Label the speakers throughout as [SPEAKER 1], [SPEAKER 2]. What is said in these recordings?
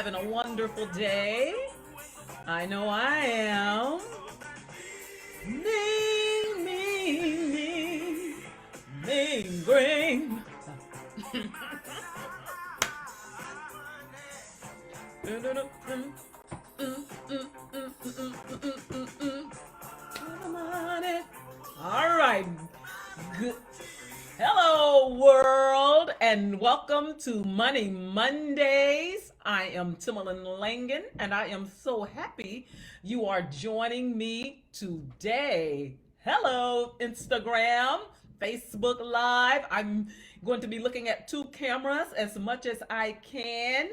[SPEAKER 1] having a wonderful day. I know I am. Ming, ming, ming, ming, bring. All right. Good. Hello, world, and welcome to Money Mondays. I am Timberland Langan, and I am so happy you are joining me today. Hello, Instagram, Facebook Live. I'm going to be looking at two cameras as much as I can,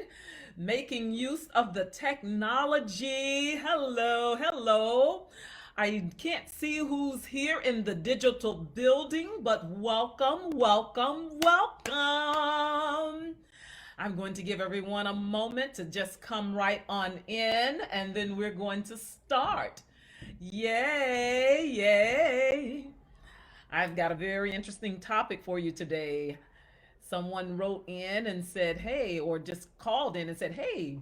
[SPEAKER 1] making use of the technology. Hello, hello. I can't see who's here in the digital building, but welcome, welcome, welcome. I'm going to give everyone a moment to just come right on in, and then we're going to start. Yay, yay. I've got a very interesting topic for you today. Someone wrote in and said, hey, or just called in and said, hey,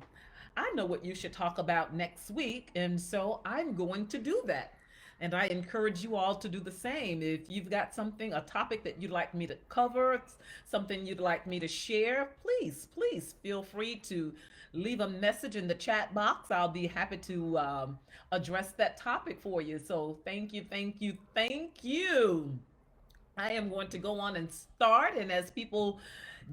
[SPEAKER 1] I know what you should talk about next week, and so I'm going to do that. And I encourage you all to do the same. If you've got something, a topic that you'd like me to cover, something you'd like me to share, please, please feel free to leave a message in the chat box. I'll be happy to address that topic for you. So thank you, thank you, thank you. I am going to go on and start. And as people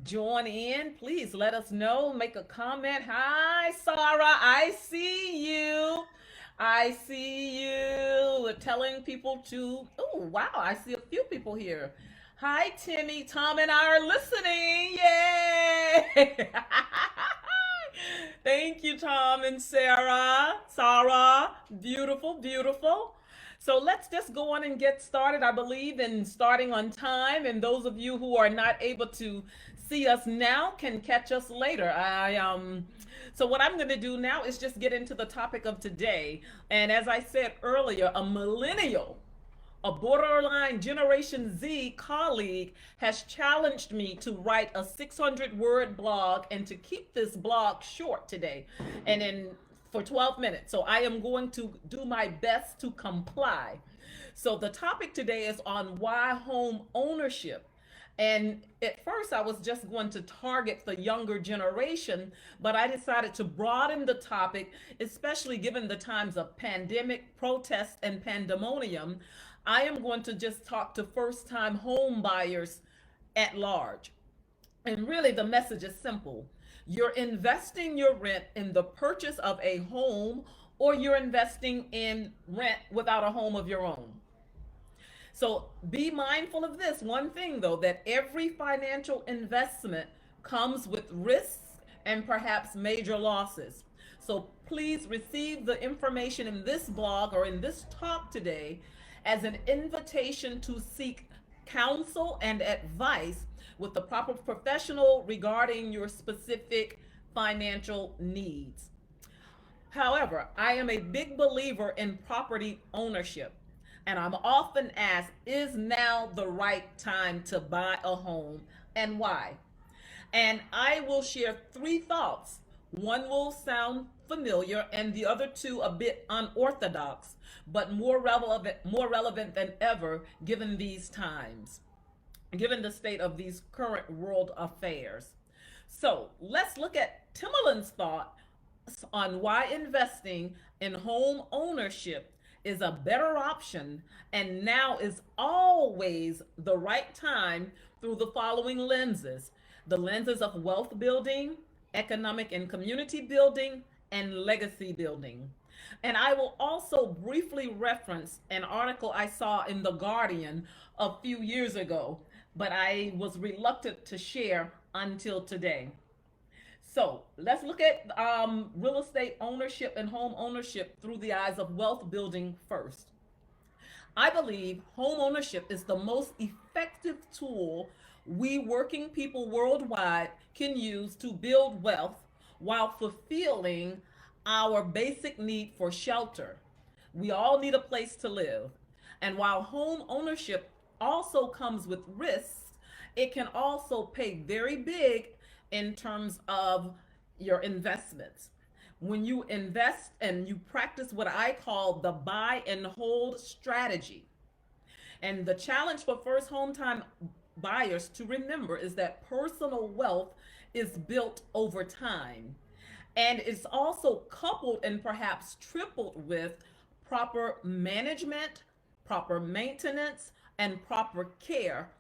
[SPEAKER 1] join in, please let us know. Make a comment. Hi, Sarah. I see you. I see you. We're telling people to. Oh, wow. I see a few people here. Hi, Timmy. Tom and I are listening. Yay. Thank you, Tom and Sarah. Sarah. Beautiful, beautiful. So let's just go on and get started. I believe in starting on time, and those of you who are not able to see us now can catch us later. So what I'm going to do now is just get into the topic of today. And as I said earlier, a millennial, a borderline Generation Z colleague has challenged me to write a 600-word blog and to keep this blog short today. And in for 12 minutes. So I am going to do my best to comply. So the topic today is on why home ownership. And at first, I was just going to target the younger generation, but I decided to broaden the topic, especially given the times of pandemic, protests, and pandemonium. I am going to just talk to first time home buyers at large. And really, the message is simple. You're investing your rent in the purchase of a home, or you're investing in rent without a home of your own. So be mindful of this one thing, though, that every financial investment comes with risks and perhaps major losses. So please receive the information in this blog or in this talk today as an invitation to seek counsel and advice with the proper professional regarding your specific financial needs. However, I am a big believer in property ownership, and I'm often asked, is now the right time to buy a home and why? And I will share three thoughts. One will sound familiar and the other two a bit unorthodox, but more relevant than ever given these times, given the state of these current world affairs. So let's look at Timmerland's thought on why investing in home ownership is a better option and now is always the right time through the following lenses: the lenses of wealth building, economic and community building, and legacy building. And I will also briefly reference an article I saw in The Guardian a few years ago, but I was reluctant to share until today. So let's look at real estate ownership and home ownership through the eyes of wealth building first. I believe home ownership is the most effective tool we working people worldwide can use to build wealth while fulfilling our basic need for shelter. We all need a place to live. And while home ownership also comes with risks, it can also pay very big in terms of your investments. When you invest and you practice what I call the buy and hold strategy. And the challenge for first home time buyers to remember is that personal wealth is built over time. And it's also coupled and perhaps tripled with proper management, proper maintenance, and proper care.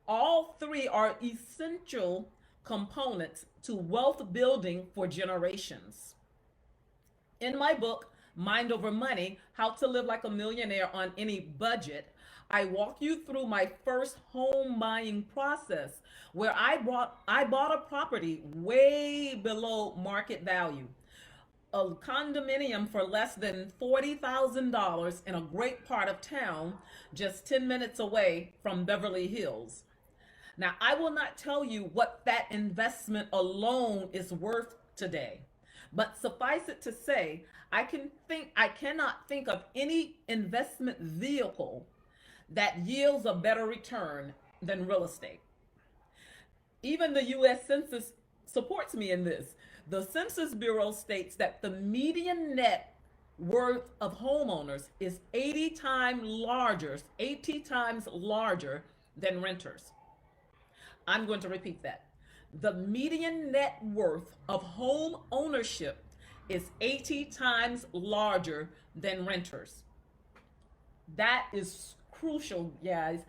[SPEAKER 1] All three are essential components to wealth building for generations. In my book, Mind Over Money: How to Live Like a Millionaire on Any Budget, I walk you through my first home buying process where I bought a property way below market value. A condominium for less than $40,000 in a great part of town, just 10 minutes away from Beverly Hills. Now, I will not tell you what that investment alone is worth today, but suffice it to say, I cannot think of any investment vehicle that yields a better return than real estate. Even the US Census supports me in this. The Census Bureau states that the median net worth of homeowners is 80 times larger than renters. I'm going to repeat that. The median net worth of home ownership is 80 times larger than renters. That is crucial, guys.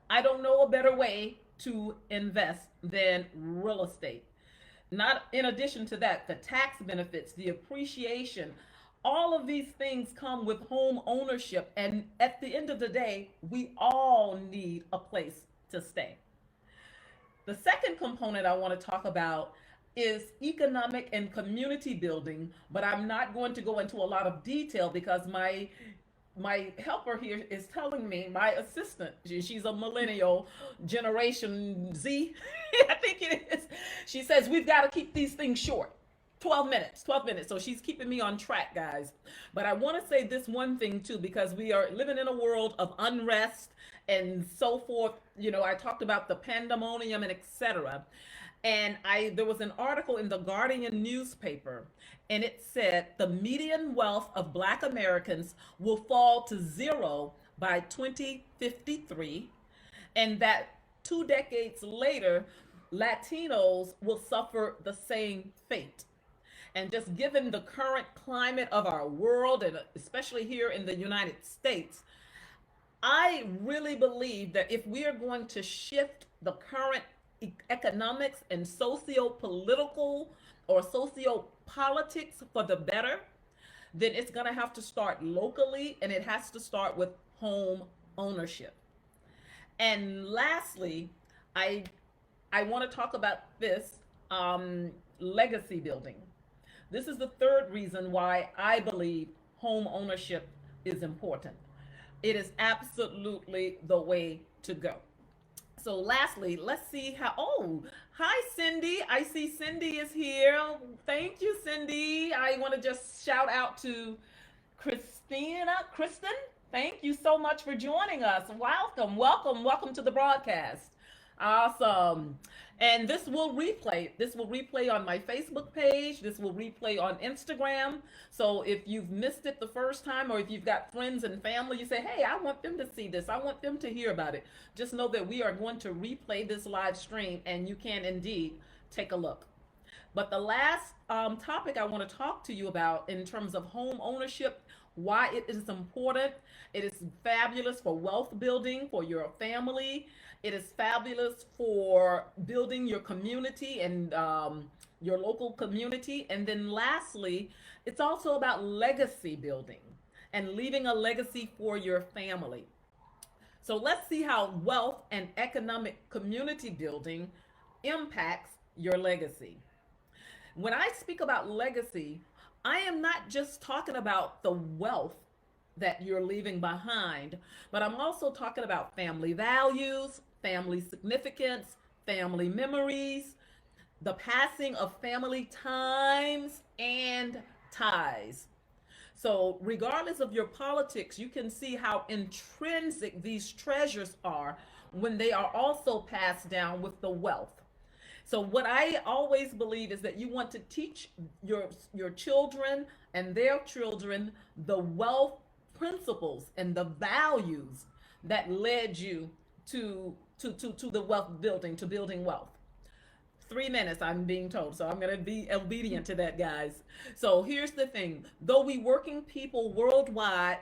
[SPEAKER 1] I don't know a better way to invest than real estate. Not in addition to that, the tax benefits, the appreciation, all of these things come with home ownership. And at the end of the day, we all need a place to stay. The second component I want to talk about is economic and community building, but I'm not going to go into a lot of detail because my helper here is telling me, my assistant, she's a millennial, generation Z, I think it is. She says we've got to keep these things short. 12 minutes, 12 minutes. So she's keeping me on track, guys. But I want to say this one thing too, because we are living in a world of unrest and so forth. You know, I talked about the pandemonium and etc. And there was an article in the Guardian newspaper, and it said the median wealth of Black Americans will fall to zero by 2053, and that 2 decades later, Latinos will suffer the same fate. And just given the current climate of our world, and especially here in the United States, I really believe that if we are going to shift the current economics and socio-political or socio-politics for the better, then it's going to have to start locally, and it has to start with home ownership. And lastly, I I want to talk about this legacy building. This is the third reason why I believe home ownership is important. It is absolutely the way to go. So lastly, let's see how, oh, hi Cindy. I see Cindy is here. Thank you, Cindy. I want to just shout out to Kristen. Thank you so much for joining us. Welcome, welcome, welcome to the broadcast. Awesome. And this will replay. This will replay on my Facebook page. This will replay on Instagram. So if you've missed it the first time, or if you've got friends and family, you say, hey, I want them to see this. I want them to hear about it. Just know that we are going to replay this live stream, and you can indeed take a look. But the last topic I want to talk to you about in terms of home ownership, why it is important. It is fabulous for wealth building for your family. It is fabulous for building your community and your local community. And then lastly, it's also about legacy building and leaving a legacy for your family. So let's see how wealth and economic community building impacts your legacy. When I speak about legacy, I am not just talking about the wealth that you're leaving behind, but I'm also talking about family values, family significance, family memories, the passing of family times and ties. So, regardless of your politics, you can see how intrinsic these treasures are when they are also passed down with the wealth. So what I always believe is that you want to teach your children and their children the wealth principles and the values that led you to the wealth building, to building wealth. 3 minutes, I'm being told, so I'm going to be obedient to that, guys. So here's the thing: though we working people worldwide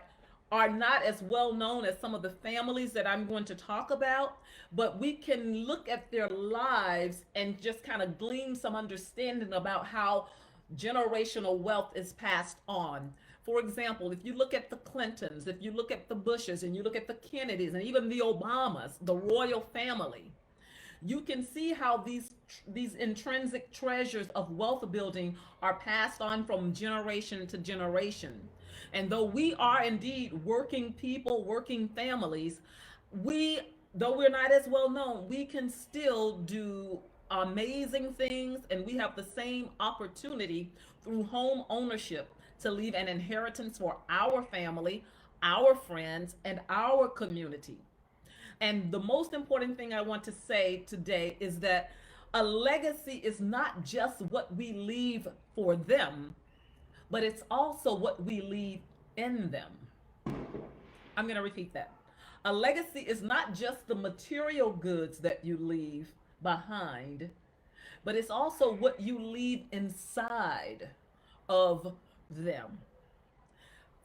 [SPEAKER 1] are not as well known as some of the families that I'm going to talk about, but we can look at their lives and just kind of glean some understanding about how generational wealth is passed on. For example, if you look at the Clintons, if you look at the Bushes, and you look at the Kennedys, and even the Obamas, the royal family, you can see how these intrinsic treasures of wealth building are passed on from generation to generation. And though we are indeed working people, working families, we though we're not as well known, we can still do amazing things, and we have the same opportunity through home ownership to leave an inheritance for our family, our friends, and our community. And the most important thing I want to say today is that a legacy is not just what we leave for them, but it's also what we leave in them. I'm going to repeat that. A legacy is not just the material goods that you leave behind, but it's also what you leave inside of them.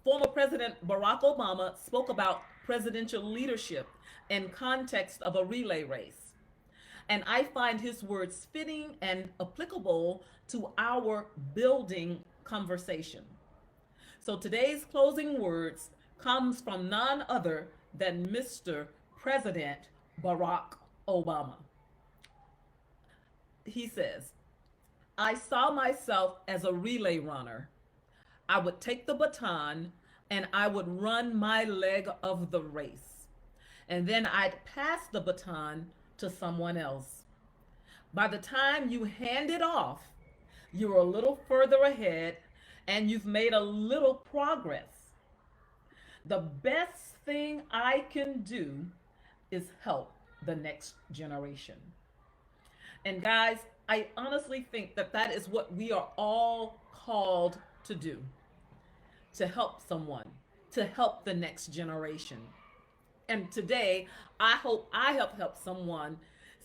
[SPEAKER 1] Former President Barack Obama spoke about presidential leadership in context of a relay race. And I find his words fitting and applicable to our building conversation. So today's closing words comes from none other than Mr. President Barack Obama. He says, "I saw myself as a relay runner. I would take the baton and I would run my leg of the race. And then I'd pass the baton to someone else. By the time you hand it off, you're a little further ahead and you've made a little progress. The best thing I can do is help the next generation." And guys, I honestly think that that is what we are all called to do, to help someone, to help the next generation. And today, I hope I have helped someone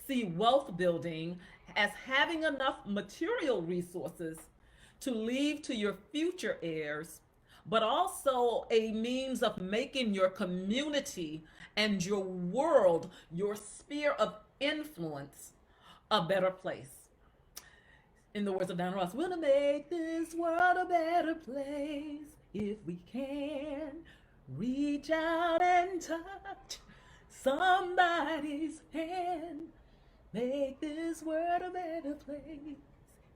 [SPEAKER 1] see wealth building as having enough material resources to leave to your future heirs, but also a means of making your community and your world, your sphere of influence, a better place. In the words of Don Ross, we're gonna make this world a better place if we can reach out and touch somebody's hand. Make this world a better place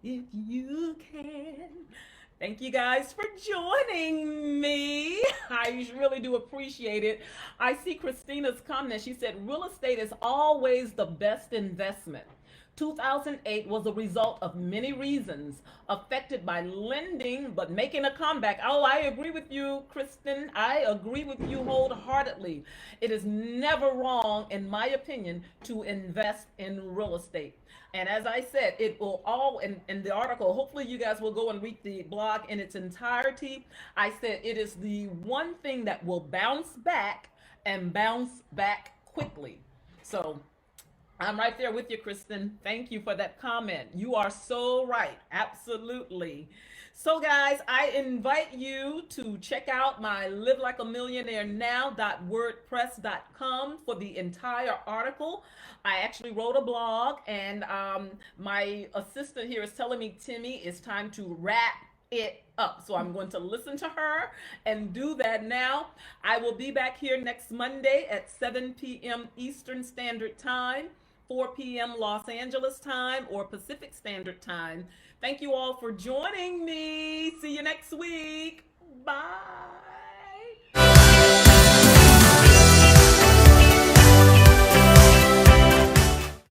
[SPEAKER 1] if you can. Thank you guys for joining me. I really do appreciate it. I see Christina's comment. She said, real estate is always the best investment. 2008 was a result of many reasons, affected by lending, but making a comeback. Oh, I agree with you, Kristen. I agree with you wholeheartedly. It is never wrong, in my opinion, to invest in real estate. And as I said, it will all, in the article, hopefully you guys will go and read the blog in its entirety. I said it is the one thing that will bounce back and bounce back quickly. So I'm right there with you, Kristen. Thank you for that comment. You are so right. Absolutely. So guys, I invite you to check out my Live Like a Millionaire Now.wordpress.com for the entire article. I actually wrote a blog, and my assistant here is telling me, Timmy, it's time to wrap it up. So I'm going to listen to her and do that now. I will be back here next Monday at 7 p.m. Eastern Standard Time, 4 p.m. Los Angeles time or Pacific Standard Time. Thank you all for joining me. See you next week. Bye.